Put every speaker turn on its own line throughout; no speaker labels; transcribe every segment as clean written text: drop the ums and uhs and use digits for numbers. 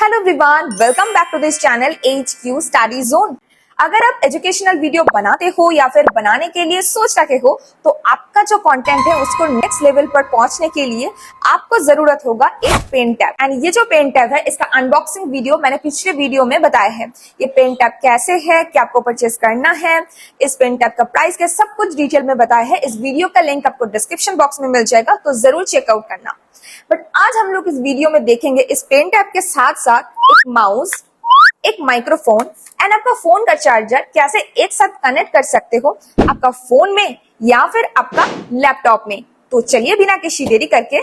Hello everyone, welcome back to this channel HQ study zone. अगर आप educational video बनाते हो या फिर बनाने के लिए सोच रहे हो तो आपका जो कंटेंट है उसको नेक्स्ट लेवल पर पहुंचने के लिए आपको जरूरत होगा एक पेन टैब। एंड ये जो पेन टैब है इसका अनबॉक्सिंग वीडियो मैंने पिछले वीडियो में बताया है। ये पेन टैब कैसे है, क्या आपको परचेस करना है, इस पेन टैब का प्राइस क्या, सब कुछ डिटेल में बताया है। इस वीडियो का लिंक आपको डिस्क्रिप्शन बॉक्स में मिल जाएगा, तो जरूर चेकआउट करना। बट आज हम लोग इस वीडियो में देखेंगे इस पेन टैब के साथ साथ एक माउस, एक माइक्रोफोन एंड आपका फोन का चार्जर कैसे एक साथ कनेक्ट कर सकते हो आपका फोन में या फिर आपका लैपटॉप में। तो चलिए बिना किसी देरी करके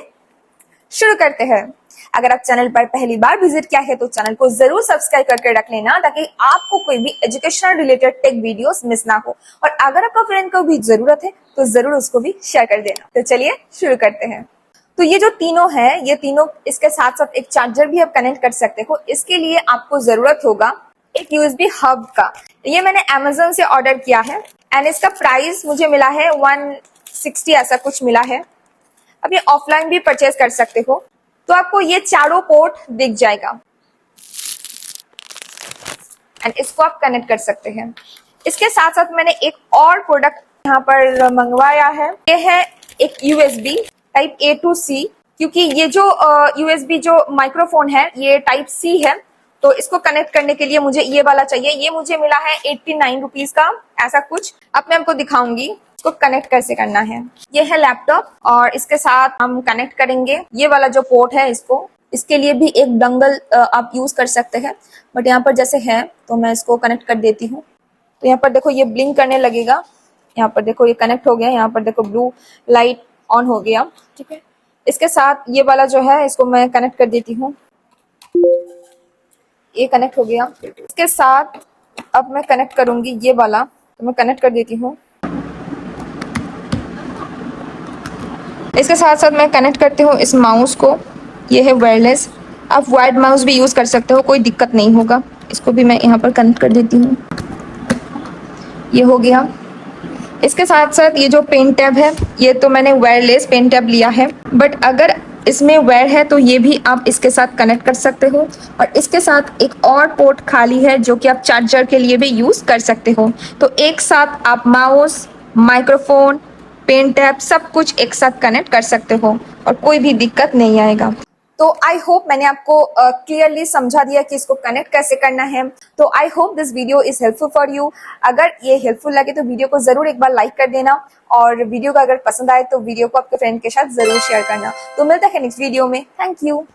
शुरू करते हैं। अगर आप चैनल पर पहली बार विजिट किया है तो चैनल को जरूर सब्सक्राइब करके रख लेना ताकि आपको कोई भी educational related take videos miss ना हो। और अगर आपका फ्रेंड को भी जरूरत है तो जरूर उसको भी शेयर कर देना। तो चलिए शुरू करते हैं। तो ये जो तीनों है, ये तीनों इसके साथ साथ एक चार्जर भी आप कनेक्ट कर सकते हो। इसके लिए आपको जरूरत होगा एक USB हब का। ये मैंने Amazon से ऑर्डर किया है एंड इसका प्राइस मुझे मिला है 160 ऐसा कुछ मिला है। अब ये ऑफलाइन भी परचेज कर सकते हो। तो आपको ये चारों पोर्ट दिख जाएगा एंड इसको आप कनेक्ट कर सकते हैं। इसके साथ साथ मैंने एक और प्रोडक्ट यहाँ पर मंगवाया है। ये है एक USB type A to C, क्योंकि ये जो USB जो माइक्रोफोन है ये टाइप C है, तो इसको कनेक्ट करने के लिए मुझे ये वाला चाहिए। ये मुझे मिला है 89 रुपीज का ऐसा कुछ। अब मैं आपको दिखाऊंगी इसको कनेक्ट कैसे करना है। ये है लैपटॉप और इसके साथ हम कनेक्ट करेंगे ये वाला जो पोर्ट है इसको। इसके लिए भी एक डंगल आप यूज कर सकते हैं, बट यहाँ पर जैसे है तो मैं इसको कनेक्ट कर देती हूँ। तो यहाँ पर देखो ये ब्लिंक करने लगेगा। यहाँ पर देखो ये कनेक्ट हो गया। यहाँ पर देखो ब्लू लाइट ऑन हो गया, ठीक है। इसके साथ ये वाला जो है इसको मैं कनेक्ट कर देती हूँ। ये कनेक्ट हो गया। इसके साथ अब मैं कनेक्ट करूंगी ये वाला, तो मैं कनेक्ट कर देती हूँ। इसके साथ साथ मैं कनेक्ट करती हूँ इस माउस को। ये है वायरलेस, आप वायर्ड माउस भी यूज कर सकते हो, कोई दिक्कत नहीं होगा। इसको भी मैं यहाँ पर कनेक्ट कर देती हूँ। ये हो गया। इसके साथ साथ ये जो पेन टैब है ये तो मैंने वायरलेस पेन टैब लिया है, बट अगर इसमें वायर है तो ये भी आप इसके साथ कनेक्ट कर सकते हो। और इसके साथ एक और पोर्ट खाली है जो कि आप चार्जर के लिए भी यूज कर सकते हो। तो एक साथ आप माउस, माइक्रोफोन, पेन टैब सब कुछ एक साथ कनेक्ट कर सकते हो और कोई भी दिक्कत नहीं आएगा। तो आई होप मैंने आपको क्लियरली समझा दिया कि इसको कनेक्ट कैसे करना है। तो I hope this video is helpful for you. अगर ये हेल्पफुल लगे तो वीडियो को जरूर एक बार लाइक कर देना, और वीडियो का अगर पसंद आए तो वीडियो को आपके फ्रेंड के साथ जरूर शेयर करना। तो मिलता है नेक्स्ट वीडियो में। Thank you.